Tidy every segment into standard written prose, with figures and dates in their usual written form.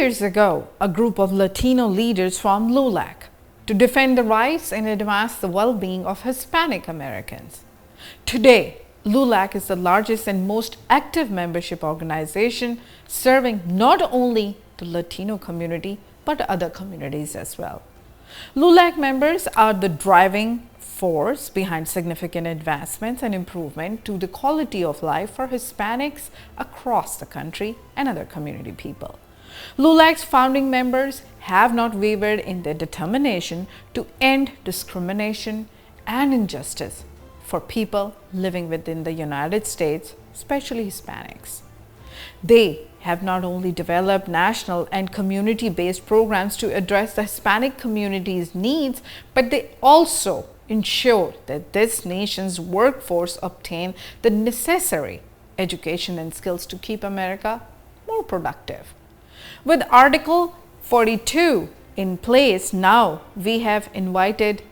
years ago, a group of Latino leaders formed LULAC to defend the rights and advance the well-being of Hispanic Americans. Today, LULAC is the largest and most active membership organization serving not only the Latino community but other communities as well. LULAC members are the driving force behind significant advancements and improvement to the quality of life for Hispanics across the country and other community people. LULAC's founding members have not wavered in their determination to end discrimination and injustice for people living within the United States, especially Hispanics. They have not only developed national and community-based programs to address the Hispanic community's needs, but they also ensure that this nation's workforce obtain the necessary education and skills to keep America more productive. With Article 42 in place now, we have invited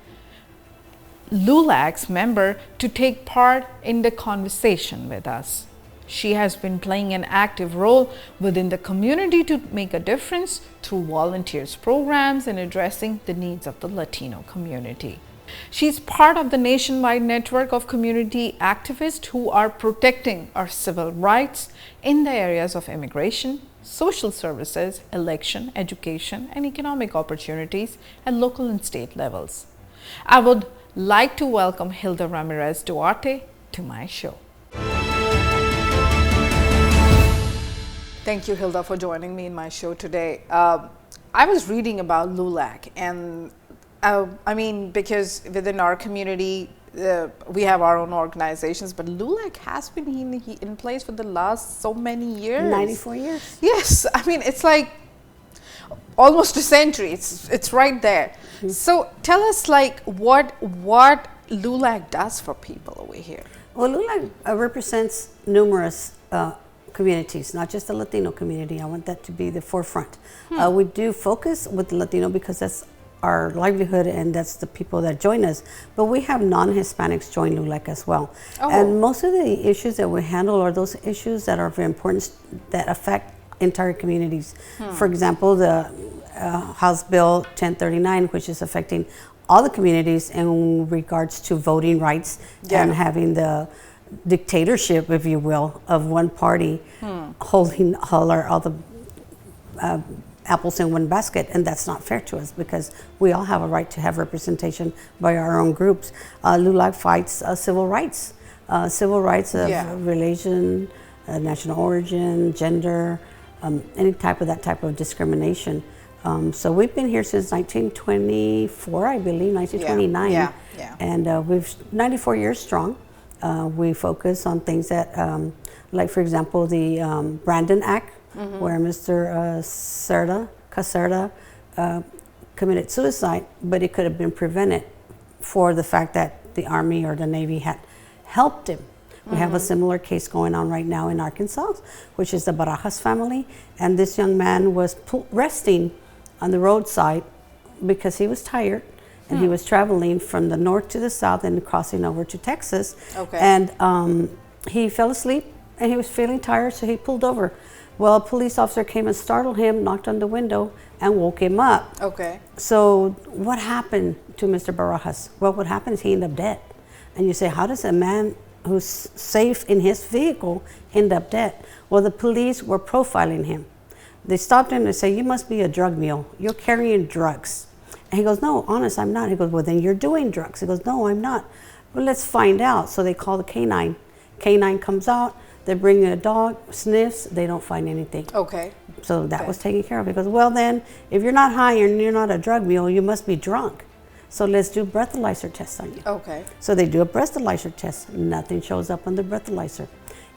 LULAC's member to take part in the conversation with us. She has been playing an active role within the community to make a difference through volunteers programs and addressing the needs of the Latino community. She's part of the nationwide network of community activists who are protecting our civil rights in the areas of immigration, social services, election, education, and economic opportunities at local and state levels. I would like to welcome Hilda Ramirez Duarte to my show. Thank you, Hilda, for joining me in my show today. I was reading about LULAC, and because within our community, we have our own organizations, but LULAC has been in place for the last so many years. 94 years. Yes, it's like almost a century. It's right there. Mm-hmm. So tell us, what LULAC does for people over here. Well, LULAC represents numerous communities, not just the Latino community. I want that to be the forefront. We do focus with the Latino because that's our livelihood and that's the people that join us, but we have non-Hispanics join LULAC as well. Oh. And most of the issues that we handle are those issues that are very important that affect entire communities. For example, the House Bill 1039, which is affecting all the communities in regards to voting rights and having the dictatorship, if you will, of one party holding all the apples in one basket, and that's not fair to us because we all have a right to have representation by our own groups. LULAC fights civil rights of religion, national origin, gender, any type of discrimination. So we've been here since 1924, I believe, 1929, and we've 94 years strong. We focus on things that, like for example, the Brandon Act, where Mr. Caserta committed suicide, but it could have been prevented for the fact that the Army or the Navy had helped him. We have a similar case going on right now in Arkansas, which is the Barajas family, and this young man was resting on the roadside because he was tired. And he was traveling from the north to the south and crossing over to Texas. Okay. And he fell asleep and he was feeling tired, so he pulled over. Well, a police officer came and startled him, knocked on the window, and woke him up. Okay. So what happened to Mr. Barajas? Well, what happened is he ended up dead. And you say, how does a man who's safe in his vehicle end up dead? Well, the police were profiling him. They stopped him and said, you must be a drug mule. You're carrying drugs. And he goes, no, honest, I'm not. He goes, well, then you're doing drugs. He goes, no, I'm not. Well, let's find out. So they call the canine. Canine comes out. They bring in a dog, sniffs. They don't find anything. Okay. So that was taken care of. He goes, well, then, if you're not high and you're not a drug mule, you must be drunk. So let's do breathalyzer tests on you. Okay. So they do a breathalyzer test. Nothing shows up on the breathalyzer.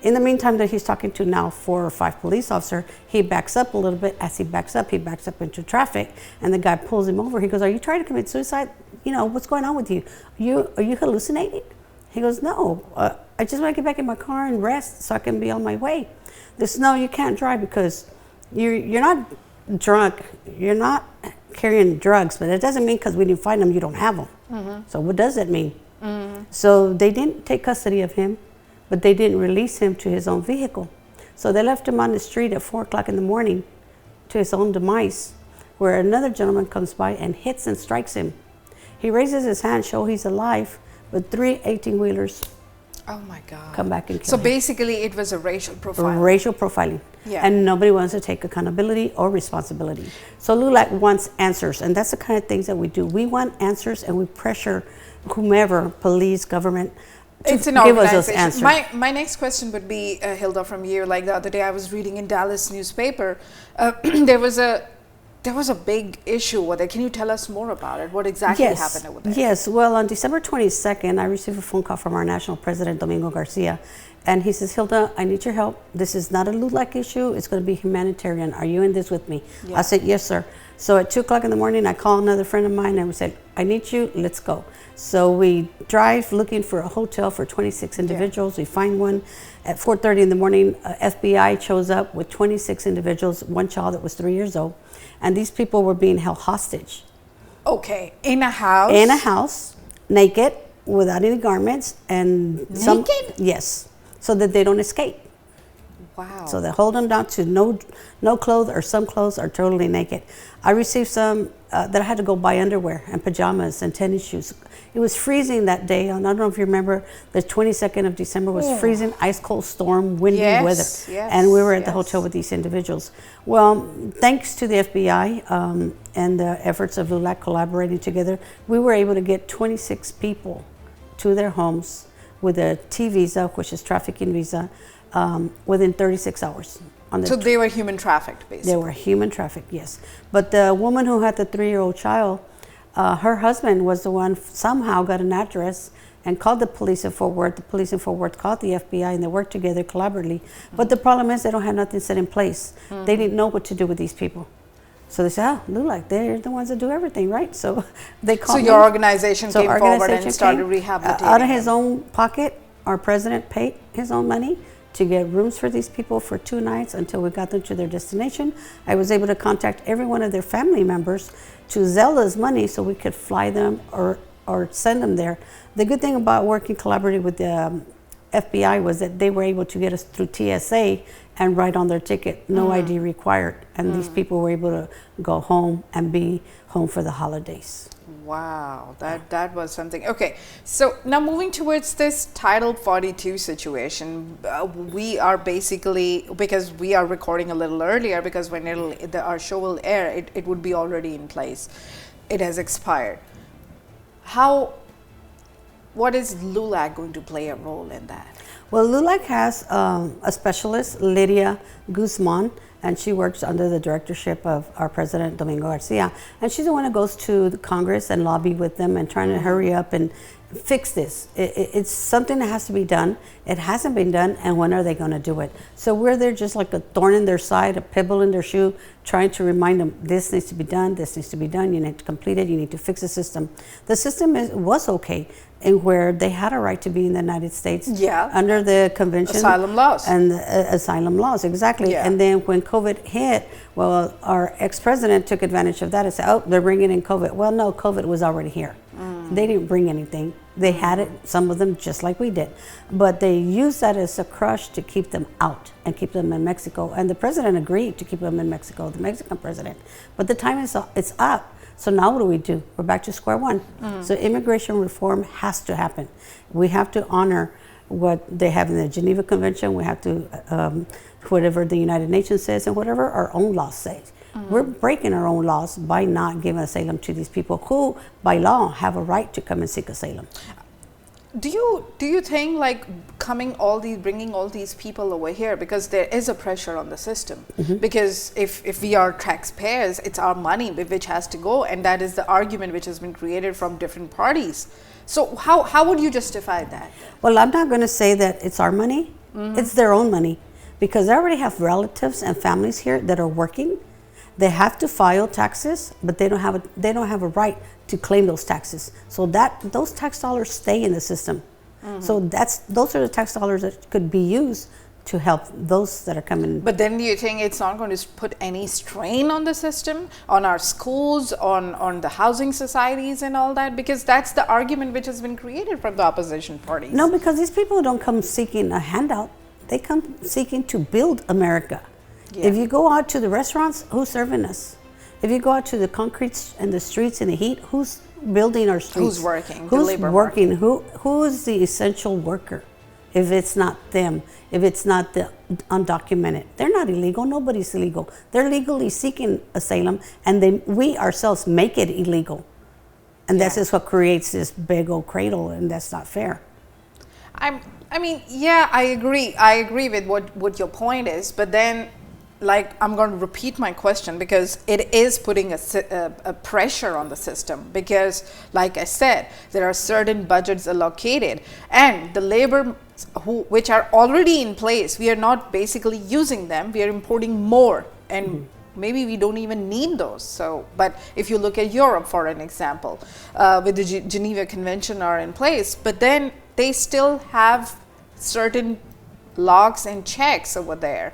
In the meantime that he's talking to now 4 or 5 police officers, he backs up a little bit. As he backs up into traffic, and the guy pulls him over. He goes, are you trying to commit suicide? You know, what's going on with you? Are you hallucinating? He goes, no, I just want to get back in my car and rest so I can be on my way. They said, no, you can't drive because you're not drunk. You're not carrying drugs, but it doesn't mean because we didn't find them, you don't have them. So what does that mean? So they didn't take custody of him, but they didn't release him to his own vehicle. So they left him on the street at 4 o'clock in the morning to his own demise, where another gentleman comes by and hits and strikes him. He raises his hand, show he's alive, but 3 18-wheelers Oh my God. come back and kill So him. basically it was a racial profiling. Racial profiling. Yeah. And nobody wants to take accountability or responsibility. So LULAC wants answers, and that's the kind of things that we do. We want answers, and we pressure whomever, police, government, to It's an give us those organization. answers. My next question would be, Hilda, from you. Like the other day I was reading in Dallas newspaper, there was a big issue with it. Can you tell us more about it? What exactly happened over there? Yes. Well, on December 22nd, I received a phone call from our national president, Domingo Garcia, and he says, Hilda, I need your help. This is not a LULAC issue. It's going to be humanitarian. Are you in this with me? Yeah. I said, yes, sir. So at 2 o'clock in the morning, I call another friend of mine, and we said, I need you. Let's go. So we drive looking for a hotel for 26 individuals. We find one. At 4:30 in the morning, FBI shows up with 26 individuals, one child that was 3 years old. And these people were being held hostage. Okay, in a house? In a house, naked, without any garments, and Naked? Yes, so that they don't escape. Wow. So they hold them down to no clothes, or some clothes are totally naked. I received some that I had to go buy underwear and pajamas and tennis shoes. It was freezing that day. I don't know if you remember, the 22nd of December was freezing, ice cold storm, windy weather. Yes, and we were at the hotel with these individuals. Well, thanks to the FBI and the efforts of LULAC collaborating together, we were able to get 26 people to their homes with a T visa, which is trafficking visa, within 36 hours. So they were human trafficked, basically. They were human trafficked, yes. But the woman who had the 3-year-old child, her husband was the one somehow got an address and called the police in Fort Worth. The police in Fort Worth called the FBI, and they worked together collaboratively. But the problem is they don't have nothing set in place. They didn't know what to do with these people. So they said, LULAC, they're the ones that do everything, right? So they called. So your organization came forward and started rehabilitating. Out of his own pocket, our president paid his own money to get rooms for these people for 2 nights until we got them to their destination. I was able to contact every one of their family members to Zelle us money so we could fly them or send them there. The good thing about working collaboratively with the FBI was that they were able to get us through TSA and write on their ticket, no ID required. And these people were able to go home and be home for the holidays. Wow, that was something. Okay, so now moving towards this Title 42 situation, we are basically, because we are recording a little earlier, because when our show will air, it would be already in place. It has expired. What is LULAC going to play a role in that? Well, LULAC has a specialist, Lydia Guzman, and she works under the directorship of our president, Domingo Garcia. And she's the one that goes to the Congress and lobby with them and trying to hurry up and fix this. It's something that has to be done. It hasn't been done, and when are they going to do it? So we're there just like a thorn in their side, a pebble in their shoe, trying to remind them, this needs to be done, this needs to be done, you need to complete it, you need to fix the system. The system was okay, and where they had a right to be in the United States under the convention. Asylum laws. And asylum laws, exactly. Yeah. And then when COVID hit, well, our ex-president took advantage of that and said, oh, they're bringing in COVID. Well, no, COVID was already here. They didn't bring anything. They had it, some of them just like we did. But they used that as a crush to keep them out and keep them in Mexico. And the president agreed to keep them in Mexico, the Mexican president. But the time is up. So now what do? We're back to square one. So immigration reform has to happen. We have to honor what they have in the Geneva Convention. We have to, whatever the United Nations says and whatever our own laws say. We're breaking our own laws by not giving asylum to these people who, by law, have a right to come and seek asylum. Do you think like bringing all these people over here, because there is a pressure on the system, because if we are taxpayers, it's our money which has to go, and that is the argument which has been created from different parties. So how would you justify that? Well, I'm not going to say that it's our money. It's their own money, because they already have relatives and families here that are working. They have to file taxes, but they don't have a right to claim those taxes. So those tax dollars stay in the system. So those are the tax dollars that could be used to help those that are coming. But then do you think it's not going to put any strain on the system, on our schools, on the housing societies and all that? Because that's the argument which has been created from the opposition parties. No, because these people don't come seeking a handout. They come seeking to build America. If you go out to the restaurants, who's serving us? If you go out to the concrete and the streets in the heat, who's building our streets? Who's working? Who's working? Who is the essential worker? If it's not them, if it's not the undocumented, they're not illegal. Nobody's illegal. They're legally seeking asylum, and we ourselves make it illegal. And that's just what creates this big old cradle, and that's not fair. I mean, yeah, I agree. I agree with what your point is, but then, like, I'm going to repeat my question because it is putting a pressure on the system because, like I said, there are certain budgets allocated and the labor which are already in place, we are not basically using them. We are importing more and maybe we don't even need those. So, but if you look at Europe, for an example, with the Geneva Convention are in place, but then they still have certain locks and checks over there.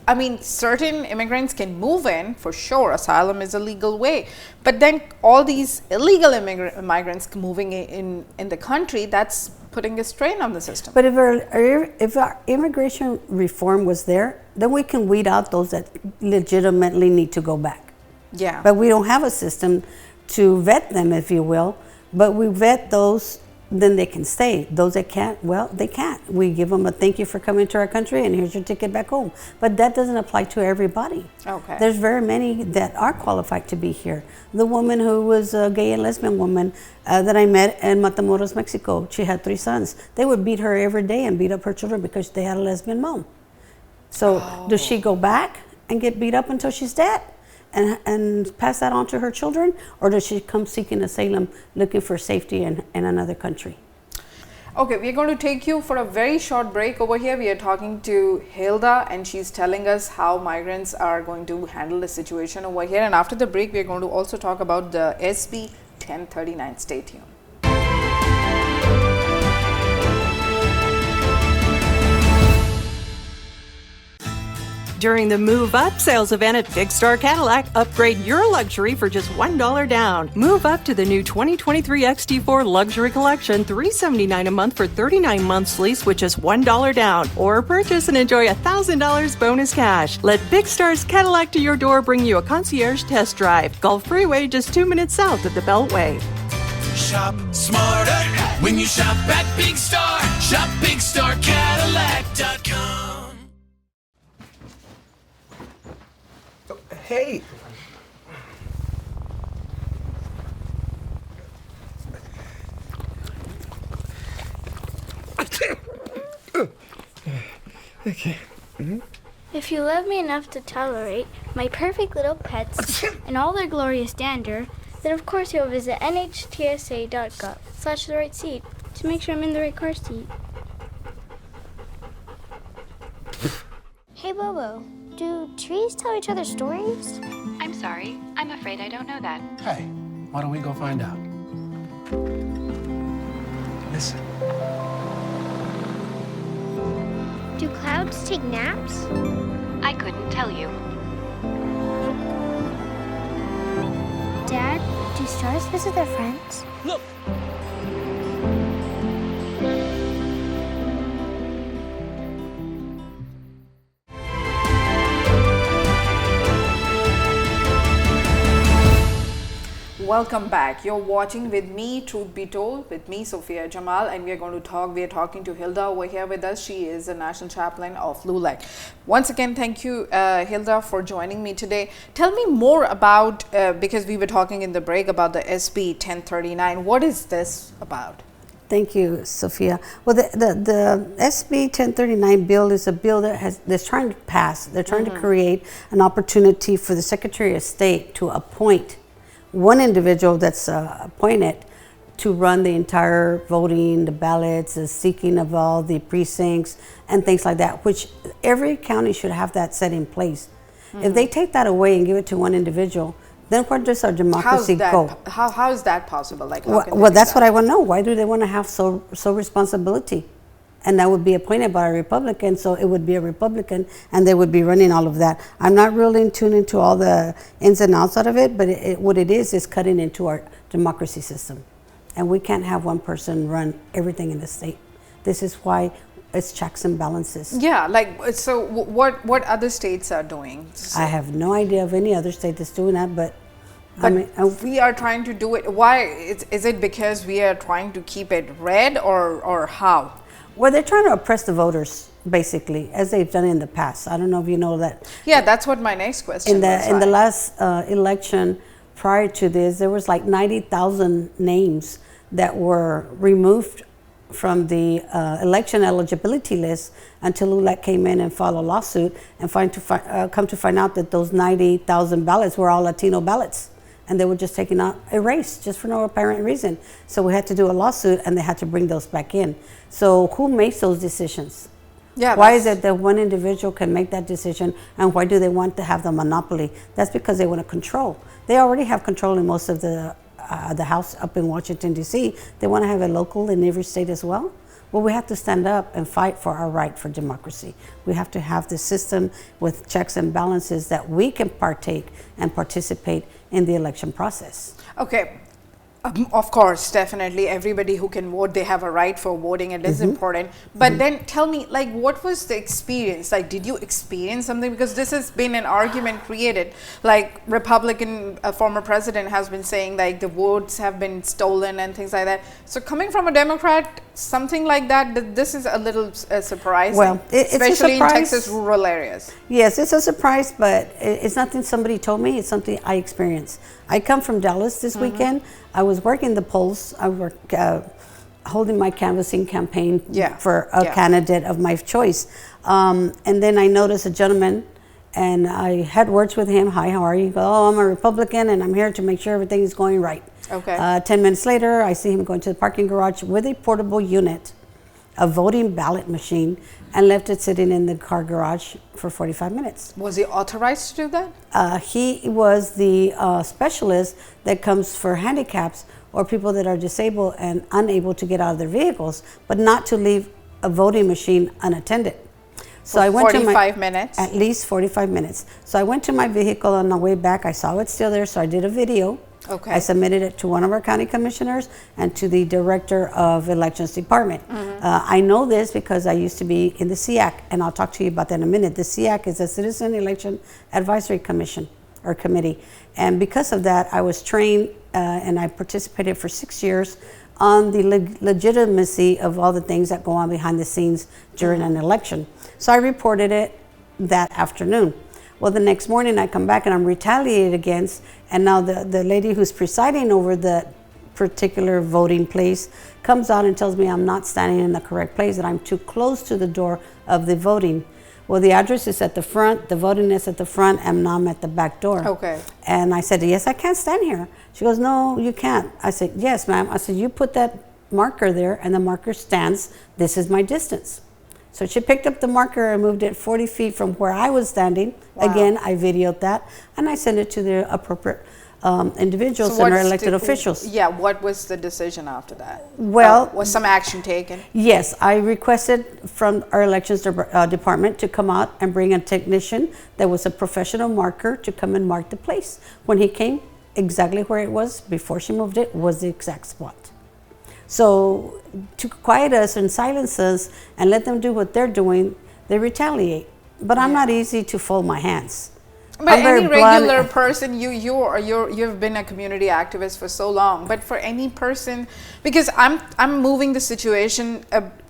I mean, certain immigrants can move in, for sure. Asylum is a legal way. But then all these illegal migrants moving in the country, that's putting a strain on the system. But if our immigration reform was there, then we can weed out those that legitimately need to go back. Yeah. But we don't have a system to vet them, if you will. But we vet those, then they can stay. Those that can't, well, they can't. We give them a thank you for coming to our country and here's your ticket back home. But that doesn't apply to everybody. Okay. There's very many that are qualified to be here. The woman who was a gay and lesbian woman that I met in Matamoros, Mexico, she had 3 sons. They would beat her every day and beat up her children because they had a lesbian mom. So does she go back and get beat up until she's dead? And pass that on to her children, or does she come seeking asylum looking for safety in another country? Okay, we're going to take you for a very short break. Over here we are talking to Hilda and she's telling us how migrants are going to handle the situation over here, and after the break we're going to also talk about the SB 1039. Stay tuned. During the Move Up sales event at Big Star Cadillac, upgrade your luxury for just $1 down. Move up to the new 2023 XT4 Luxury Collection, $379 a month for 39 months lease with just $1 down. Or purchase and enjoy $1,000 bonus cash. Let Big Star's Cadillac to your door bring you a concierge test drive. Gulf Freeway, just 2 minutes south of the Beltway. Shop smarter when you shop at Big Star. Shop BigStarCadillac.com. Hey! Okay. If you love me enough to tolerate my perfect little pets and all their glorious dander, then of course you'll visit nhtsa.gov/the right seat to make sure I'm in the right car seat. Hey Bobo, do trees tell each other stories? I'm sorry. I'm afraid I don't know that. Hey, why don't we go find out? Listen. Do clouds take naps? I couldn't tell you. Dad, do stars visit their friends? Look! Welcome back. You're watching with me, Truth Be Told, with me, Sofia, Jamal, and we are talking to Hilda over here with us. She is the National Chaplain of LULAC. Once again, thank you, Hilda, for joining me today. Tell me more about, because we were talking in the break about the SB 1039. What is this about? Thank you, Sofia. Well, the SB 1039 bill is a bill that's trying to pass. They're trying to create an opportunity for the Secretary of State to appoint one individual that's appointed to run the entire voting, the ballots, the seeking of all the precincts and things like that, which every county should have that set in place. If they take that away and give it to one individual, then where does our democracy go? How is that possible? Like, well, that's what I want to know. Why do they want to have so responsibility? And that would be appointed by a Republican, so it would be a Republican, and they would be running all of that. I'm not really in tune into all the ins and outs out of it, but what it is cutting into our democracy system. And we can't have one person run everything in the state. This is why it's checks and balances. Yeah, like, so what other states are doing? So, I have no idea of any other state that's doing that, but but we are trying to do it. Why? Is it because we are trying to keep it red, or how? Well, they're trying to oppress the voters, basically, as they've done in the past. I don't know if you know that. Yeah, that's what my next question was. In the last election prior to this, there was like 90,000 names that were removed from the election eligibility list until LULAC came in and filed a lawsuit and come to find out that those 90,000 ballots were all Latino ballots. And they were just taken out, erased, just for no apparent reason. So we had to do a lawsuit, and they had to bring those back in. So who makes those decisions? Yeah. Why is it that one individual can make that decision, and why do they want to have the monopoly? That's because they want to control. They already have control in most of the House up in Washington, D.C. They want to have a local in every state as well. Well, we have to stand up and fight for our right for democracy. We have to have the system with checks and balances that we can partake and participate in the election process. Okay. Of course, definitely. Everybody who can vote, they have a right for voting. It is important. But then tell me, like, what was the experience? Like, did you experience something? Because this has been an argument created. Like, Republican former president has been saying, like, the votes have been stolen and things like that. So coming from a Democrat, something like that, this is a little surprising. Well, it's especially a surprise. in Texas rural areas. Yes, it's a surprise, but it's nothing somebody told me. It's something I experienced. I come from Dallas this weekend. I was working the polls. I work holding my canvassing campaign for a candidate of my choice. And then I noticed a gentleman, and I had words with him. Hi, how are you? He goes, oh, I'm a Republican, and I'm here to make sure everything is going right. Okay. 10 minutes later, I see him going to the parking garage with a portable unit, a voting ballot machine, and left it sitting in the car garage for 45 minutes. Was he authorized to do that? He was the specialist that comes for handicaps or people that are disabled and unable to get out of their vehicles, but not to leave a voting machine unattended. So I went 45 minutes? At least 45 minutes. So I went to my vehicle on the way back. I saw it still there, so I did a video. Okay. I submitted it to one of our county commissioners and to the director of elections department. I know this because I used to be in the SEAC, and I'll talk to you about that in a minute. The SEAC is a Citizen Election Advisory Commission or committee, and because of that, I was trained and I participated for 6 years on the legitimacy of all the things that go on behind the scenes during an election. So I reported it that afternoon. Well, the next morning I come back and I'm retaliated against, and now the lady who's presiding over the particular voting place comes out and tells me I'm not standing in the correct place, that I'm too close to the door of the voting. Well, the address is at the front, the voting is at the front, and now I'm at the back door. Okay. And I said, yes, I can't stand here. She goes, no, you can't. I said, yes, ma'am. I said, you put that marker there, and the marker stands. This is my distance. So she picked up the marker and moved it 40 feet from where I was standing. Wow. Again, I videoed that, and I sent it to the appropriate individuals and our elected officials. Yeah, what was the decision after that? Well, was some action taken? Yes, I requested from our elections department to come out and bring a technician that was a professional marker to come and mark the place. When he came, exactly where it was before she moved it was the exact spot. So to quiet us and silence us and let them do what they're doing, they retaliate. But I'm not easy to fold my hands. But any regular person, you've been a community activist for so long. But for any person, because I'm moving the situation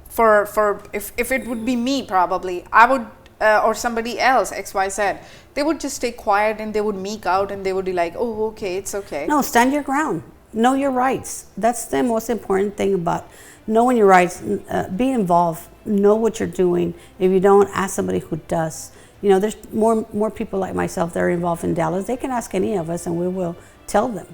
for if it would be me, probably I would or somebody else, XYZ, they would just stay quiet and they would meek out and they would be like, oh, okay, it's okay. No, stand your ground. Know your rights. That's the most important thing about knowing your rights. Be involved. Know what you're doing. If you don't, ask somebody who does. You know, there's more people like myself that are involved in Dallas. They can ask any of us, and we will tell them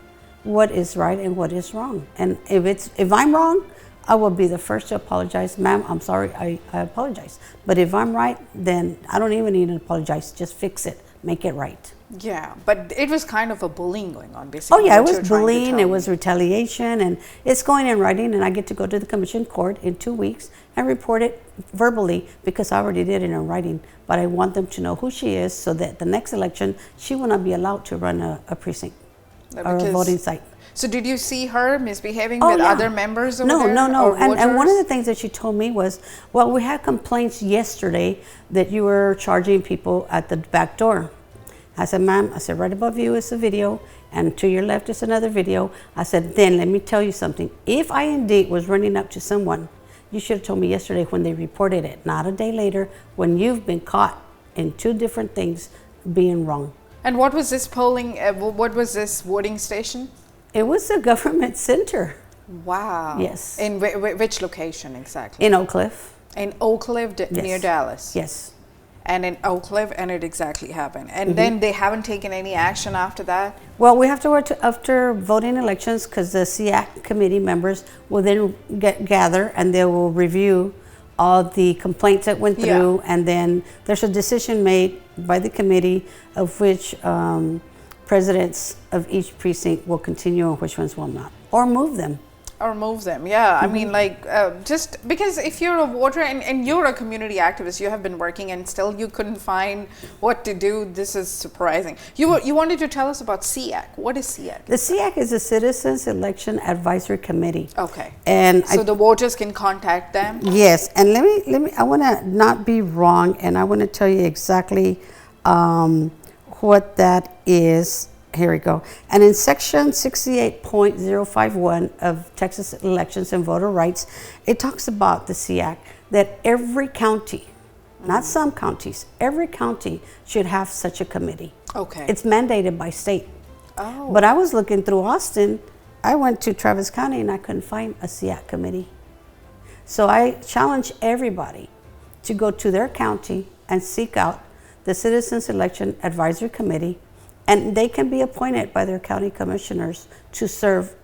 what is right and what is wrong. And if I'm wrong, I will be the first to apologize. Ma'am, I'm sorry. I apologize. But if I'm right, then I don't even need to apologize. Just fix it. Make it right. Yeah, but it was kind of a bullying going on, basically. Oh yeah, it was bullying, it was retaliation, and it's going in writing, and I get to go to the commission court in 2 weeks and report it verbally because I already did it in writing. But I want them to know who she is so that the next election, she will not be allowed to run a precinct or a voting site. So did you see her misbehaving Oh, with yeah. other members over No, there? no. or And one of the voters? things that she told me was, well, we had complaints yesterday that you were charging people at the back door. I said, ma'am, I said, right above you is a video, and to your left is another video. I said, then let me tell you something. If I indeed was running up to someone, you should have told me yesterday when they reported it, not a day later when you've been caught in two different things being wrong. And what was this polling, what was this voting station? It was a government center. Wow. Yes. In which location exactly? In Oak Cliff. In Oak Cliff, near Yes. Dallas? Yes. And in Oak Cliff, and it exactly happened. And then they haven't taken any action after that? Well, we have to wait after voting elections because the SEAC committee members will then gather and they will review all the complaints that went through. Yeah. And then there's a decision made by the committee of which presidents of each precinct will continue and which ones will not, or move them. Or move them, yeah. I mean, like, just because if you're a voter and you're a community activist, you have been working and still you couldn't find what to do, this is surprising. You wanted to tell us about SEAC. What is SEAC? The SEAC is a Citizens Election Advisory Committee. Okay. And so the voters can contact them? Yes, and let me, I want to not be wrong, and I want to tell you exactly what that is. Here we go. And in section 68.051 of Texas Elections and Voter Rights, it talks about the SEAC, that every county, not some counties, every county should have such a committee. Okay. It's mandated by state. Oh. But I was looking through Austin. I went to Travis County and I couldn't find a SEAC committee. So I challenge everybody to go to their county and seek out the Citizens Election Advisory Committee, and they can be appointed by their county commissioners to serve.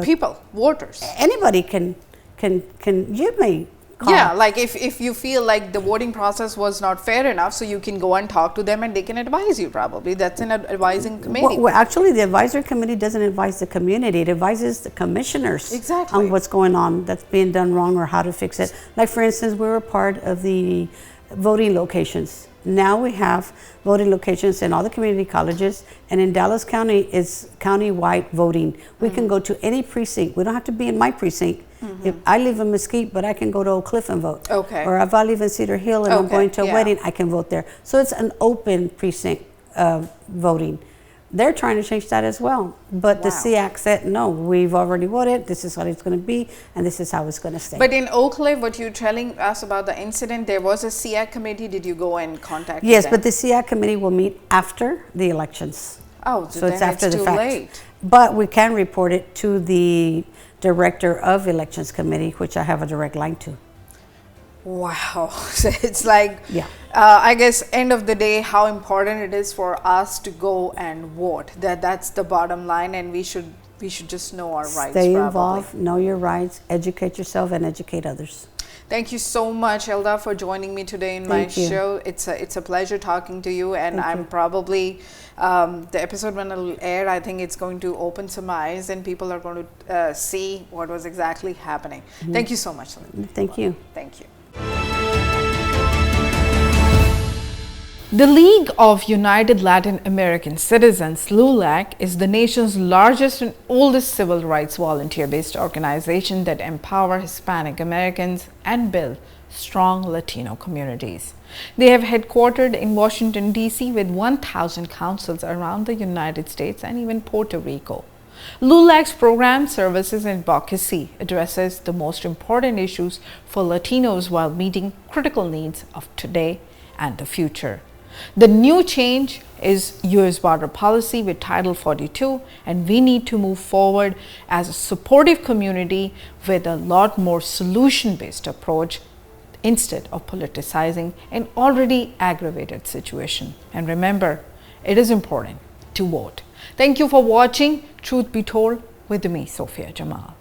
People, voters. Anybody can you may call. Yeah, like if you feel like the voting process was not fair enough, so you can go and talk to them and they can advise you probably. That's an advising committee. Well, actually, the advisory committee doesn't advise the community. It advises the commissioners Exactly. on what's going on that's being done wrong or how to fix it. Like, for instance, we were part of the voting locations. Now we have voting locations in all the community colleges, and in Dallas County, it's county-wide voting. We can go to any precinct. We don't have to be in my precinct. If I live in Mesquite, but I can go to Oak Cliff and vote. Okay. Or if I live in Cedar Hill and I'm Okay, going to a yeah. wedding, I can vote there. So it's an open precinct voting. They're trying to change that as well. But the Wow. SEAC said, no, we've already voted. This is what it's going to be, and this is how it's going to stay. But in Oak Cliff, what you're telling us about the incident, there was a SEAC committee. Did you go and contact Yes, them? but the SEAC committee will meet after the elections. Oh, so it's then after it's the too fact. late. But we can report it to the director of elections committee, which I have a direct line to. Wow. So it's like, Yeah. I guess end of the day, how important it is for us to go and vote. That's the bottom line, and we should just know our rights. Stay probably. involved, know your rights, educate yourself, and educate others. Thank you so much, Hilda, for joining me today in my Thank you. show. It's a pleasure talking to you, and Thank I'm you. probably the episode when it'll air, I think it's going to open some eyes, and people are going to see what was exactly happening. Thank you so much, Hilda. Thank you. Thank you. The League of United Latin American Citizens, LULAC, is the nation's largest and oldest civil rights volunteer-based organization that empower Hispanic Americans and build strong Latino communities. They have headquartered in Washington, D.C. with 1,000 councils around the United States and even Puerto Rico. LULAC's program services and advocacy addresses the most important issues for Latinos while meeting critical needs of today and the future. The new change is U.S. border policy with Title 42, and we need to move forward as a supportive community with a lot more solution-based approach instead of politicizing an already aggravated situation. And remember, it is important to vote. Thank you for watching Truth Be Told with me, Sofia Jamal.